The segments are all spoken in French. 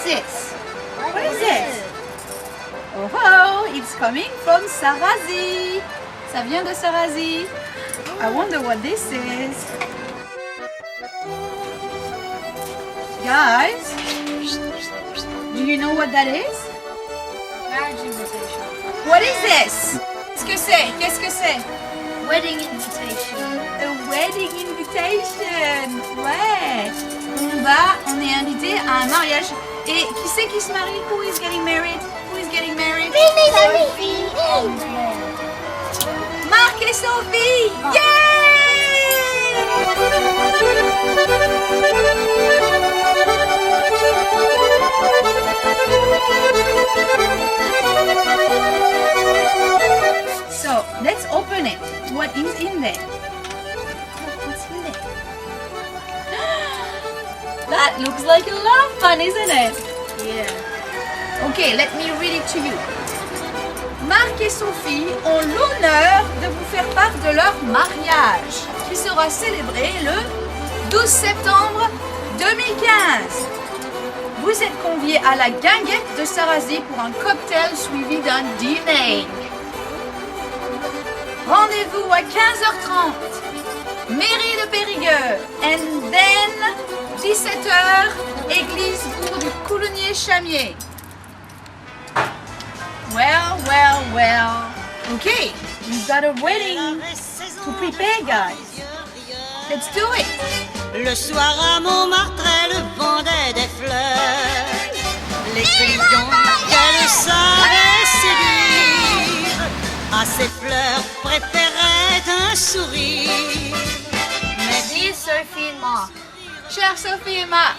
this? What is this? Oh, it's coming from Sarrazy. Ça vient de Sarrazy. I wonder what this is. Guys, do you know what that is? Marriage invitation. What is this? Qu'est-ce que c'est? Qu'est-ce que c'est? Wedding invitation. A wedding invitation. Ouais. On est invité à un mariage. Et qui c'est qui se marie? Who is getting married? Who is getting married? Sophie and Marc et Sophie. So let's open it. What is in there? What's in there? That looks like a lot of fun, isn't it? yeah. Okay, let me read it to you. Marc et Sophie ont l'honneur de vous faire part de leur mariage, qui sera célébré le 12 septembre 2015. Vous êtes conviés à la guinguette de Sarrazy pour un cocktail suivi d'un dîner. Rendez-vous à 15h30, mairie de Périgueux, and then 17h, église bourg du Coulonnier-Chamier. Well. Okay, we've got a wedding to prepare, guys. Let's do it. Le soir à Montmartre, elle vendait des fleurs. Les clients qu'elle savait séduire, à ses fleurs préférait un sourire. Mais dear Sophie and Mark, Chère Sophie et Marc,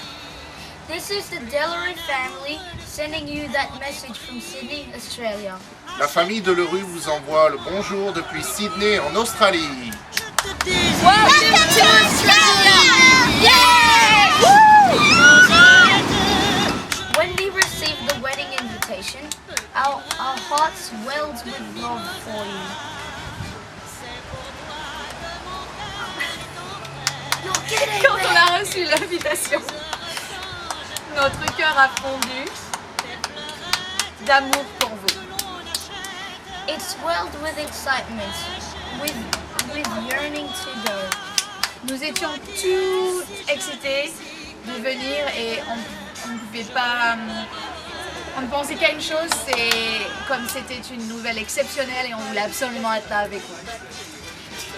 this is the Delarue family sending you that message from Sydney, Australia. La famille de Leroux vous envoie le bonjour depuis Sydney en Australie. welcome to Australia! When we received the wedding invitation, our hearts welled with love for you. Quand on a reçu l'invitation, notre cœur a fondu d'amour pour vous. It swelled with excitement, with yearning to go. Nous étions tous excités de venir et on ne pouvait pas. On ne pensait qu'à une chose, c'est comme c'était une nouvelle exceptionnelle et on voulait absolument être là avec vous.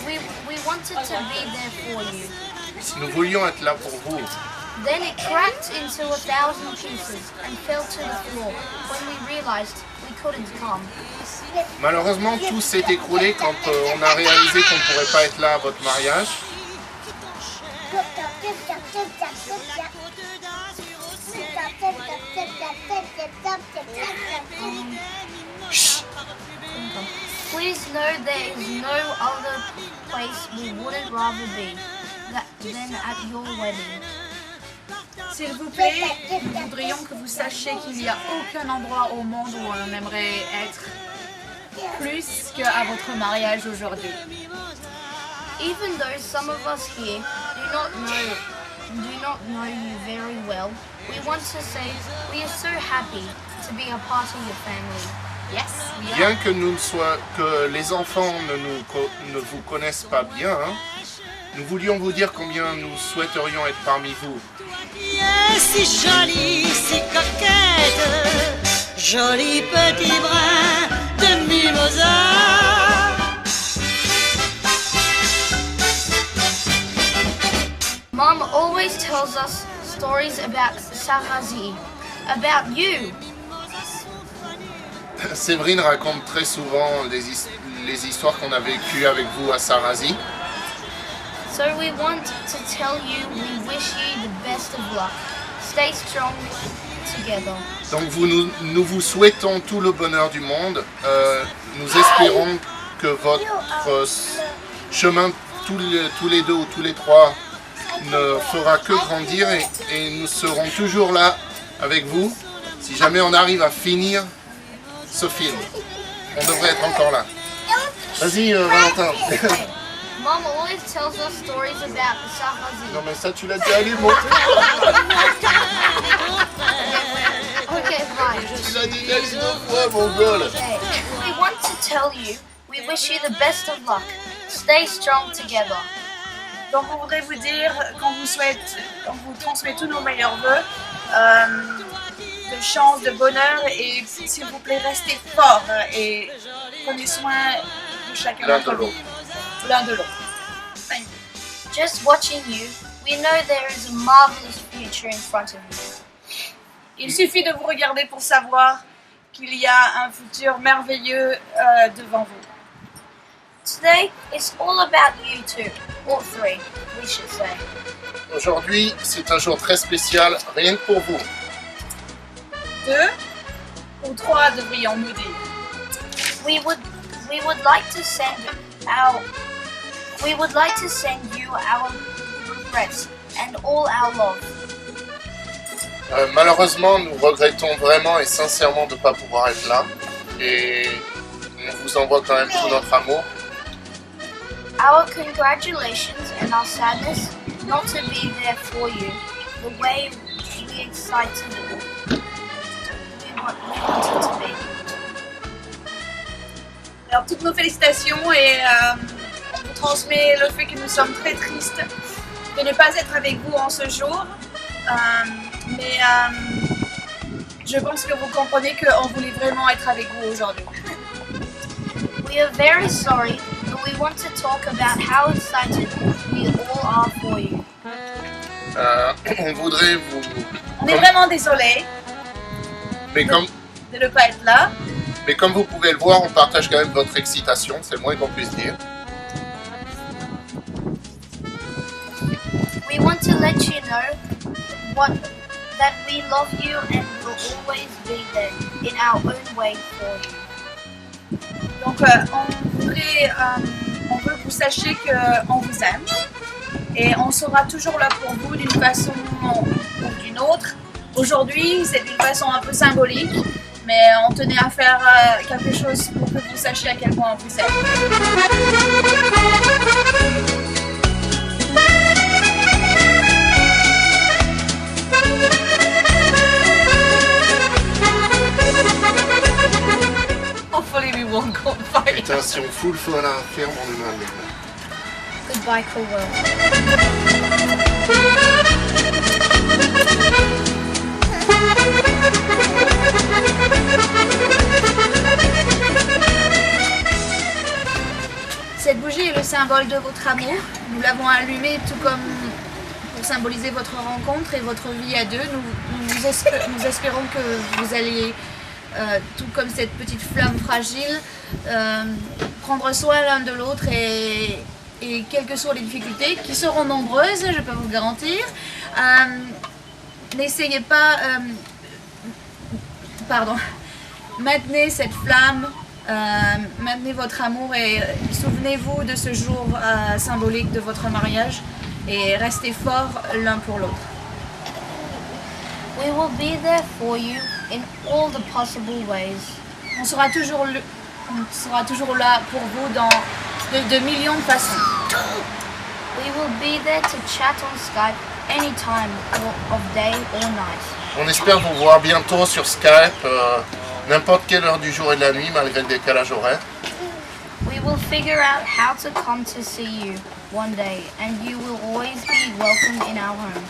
We wanted to be there for you. Nous voulions être là pour vous. Then it cracked into 1,000 pieces and fell to the floor when we realized we couldn't come. Malheureusement, tout s'est écroulé quand on a réalisé qu'on ne pourrait pas être là à votre mariage. Please know there is no other place we wouldn't rather be than at your wedding. S'il vous plaît, nous voudrions que vous sachiez qu'il n'y a aucun endroit au monde où on aimerait être plus qu'à votre mariage aujourd'hui. Even though some of us here do not know you very well, we want to say we are so happy to be a part of your family. Yes, we are. Bien que les enfants ne vous connaissent pas bien, nous voulions vous dire combien nous souhaiterions être parmi vous. Si jolie, si coquette, joli petit brin de mimosa. Mom always tells us stories about Sarrazy, about you. Séverine raconte très souvent les histoires qu'on a vécues avec vous à Sarrazy. So we want to tell you we wish you the best of luck. Stay strong together. Donc nous vous souhaitons tout le bonheur du monde. Nous espérons que votre chemin, tous les deux ou tous les trois, ne fera que grandir et nous serons toujours là avec vous. Si jamais on arrive à finir ce film, on devrait être encore là. Vas-y Valentin. Mom always tells us stories about Sarrazy. Non mais ça tu l'as déjà allé montrer. l'as dit 2 fois, mongol. We want to tell you, we wish you the best of luck. Stay strong together. Donc on voudrait vous dire qu'on vous transmet tous nos meilleurs vœux, de chance, de bonheur et s'il vous plaît restez forts et prenez soin de chacun d'entre vous, l'un de l'autre. Thank you. Just watching you, we know there is a marvelous future in front of you. Il suffit de vous regarder pour savoir qu'il y a un futur merveilleux devant vous. Today, it's all about you two, all three, we should say. Aujourd'hui, c'est un jour très spécial, rien que pour vous. 2 ou 3 devrions-nous dire. We would like to send you our regrets and all our love. Malheureusement, nous regrettons vraiment et sincèrement de ne pas pouvoir être là. Et on vous envoie quand même tout notre amour. Our congratulations and our sadness not to be there for you the way we wanted to be. Alors toutes nos félicitations et on vous transmet le fait que nous sommes très tristes de ne pas être avec vous en ce jour. Mais je pense que vous comprenez qu'on voulait vraiment être avec vous aujourd'hui. We are very sorry, but we want to talk about how excited we all are for you. On voudrait vous... On est vraiment désolés Mais comme, de ne pas être là. mais comme vous pouvez le voir, on partage quand même votre excitation, c'est le moins qu'on puisse dire. We want to let you know that we love you and will always be there in our own way for you. Donc on veut que vous sachiez qu'on vous aime et on sera toujours là pour vous d'une façon ou d'une autre. Aujourd'hui, c'est d'une façon un peu symbolique, mais on tenait à faire quelque chose pour que vous sachiez à quel point on vous aime. Hopefully we won't go fight. Putain, si on fout le feu à la ferme, on est mal. Goodbye, cruel world. Cette bougie est le symbole de votre amour. Nous l'avons allumée tout comme pour symboliser votre rencontre et votre vie à deux. Nous espérons que vous allez, tout comme cette petite flamme fragile, prendre soin l'un de l'autre et quelles que soient les difficultés, qui seront nombreuses, je peux vous le garantir, n'essayez pas... maintenez cette flamme, maintenez votre amour et souvenez-vous de ce jour symbolique de votre mariage et restez forts l'un pour l'autre. We will be there for you in all the possible ways. On sera toujours là pour vous dans de millions de façons. We will be there to chat on Skype anytime of day or night. On espère vous voir bientôt sur Skype, n'importe quelle heure du jour et de la nuit, malgré le décalage horaire. We will figure out how to come to see you one day, and you will always be welcome in our home.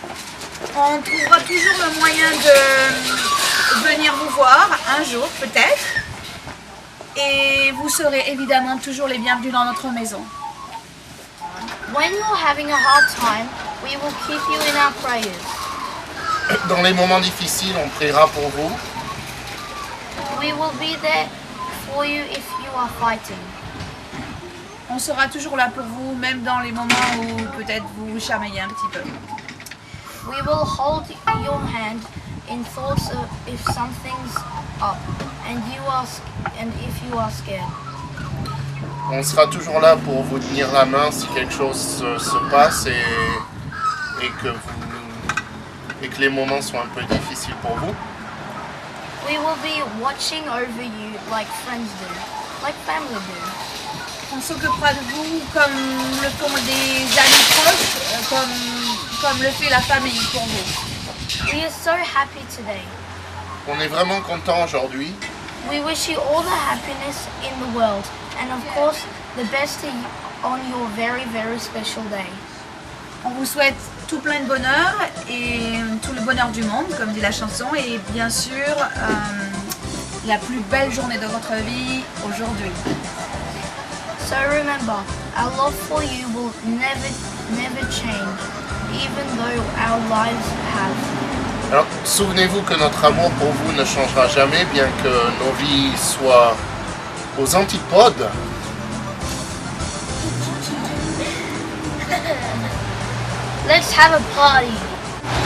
On trouvera toujours le moyen de venir vous voir, un jour peut-être. Et vous serez évidemment toujours les bienvenus dans notre maison. When you're having a hard time, we will keep you in our prayers. Dans les moments difficiles, on priera pour vous. We will be there for you if you are fighting. On sera toujours là pour vous, même dans les moments où peut-être vous vous chamaillez un petit peu. We will hold your hand in thoughts if something's up and if you are scared. On sera toujours là pour vous tenir la main si quelque chose se passe et que les moments sont un peu difficiles pour vous. We will be watching over you like friends do, like family do. On s'occupera de vous comme le font des amis proches, comme le fait la famille pour vous. We are so happy today. On est vraiment content aujourd'hui. We wish you all the happiness in the world, and of course, the best on your very, very special day. On vous souhaite tout plein de bonheur et tout le bonheur du monde, comme dit la chanson, et bien sûr la plus belle journée de votre vie aujourd'hui. So remember, our love for you will never change, even though our lives have. Alors, souvenez-vous que notre amour pour vous ne changera jamais, bien que nos vies soient aux antipodes. Let's have a party.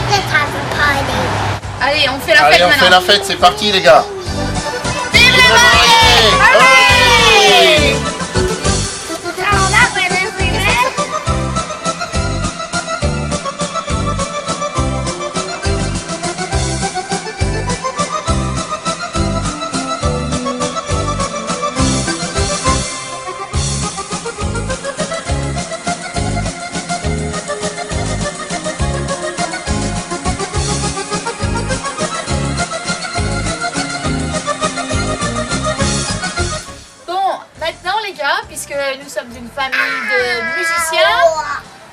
Let's have a party. Allez, on fait la Allez, fête on maintenant. fait la fête, c'est parti les gars. Vive les mariés! Allez! Oh, that went everywhere. Bon, maintenant les gars, puisque nous sommes une famille de musiciens,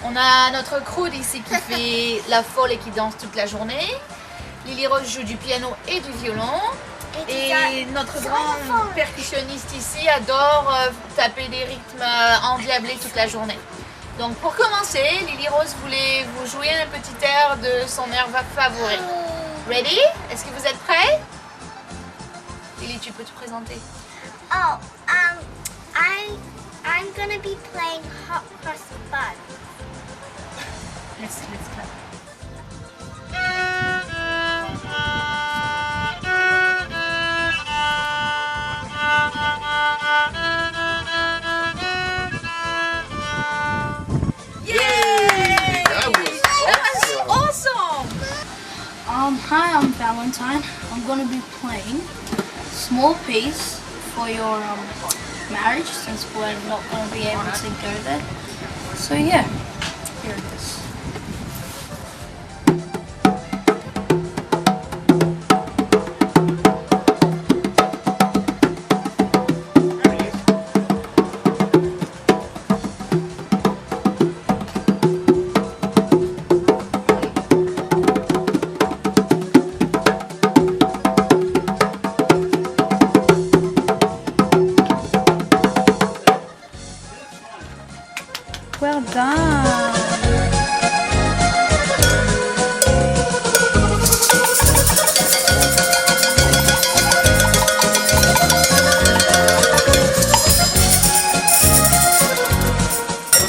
on a notre crowd ici qui fait la folle et qui danse toute la journée. Lily Rose joue du piano et du violon. Et notre grand percussionniste ici adore taper des rythmes endiablés toute la journée. Donc pour commencer, Lily Rose voulait vous jouer un petit air de son air favori. Ready? Est-ce que vous êtes prêts? Lily, tu peux te présenter. Oh, I'm gonna be playing Hot Cross Bun. Let's clap. Yay! That was That was awesome! Hi, I'm Valentine. I'm going to be playing Small Piece for your marriage, since we're not going to be able to go there. So yeah, here it is. Well done!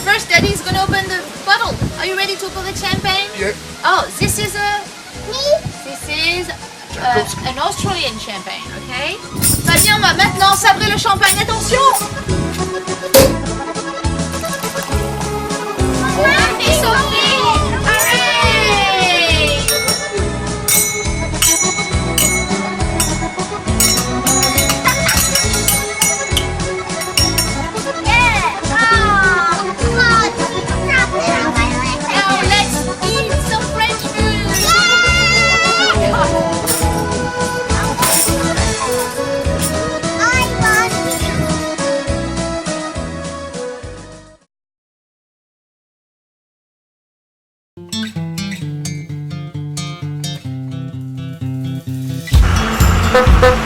First, Daddy's gonna open the bottle. Are you ready to open the champagne? Yeah. Oh, this is an Australian champagne, okay? Fabien va maintenant sabrer le champagne. Attention! Bravo, Sophie! Hooray! Now let's eat some French food! I love you.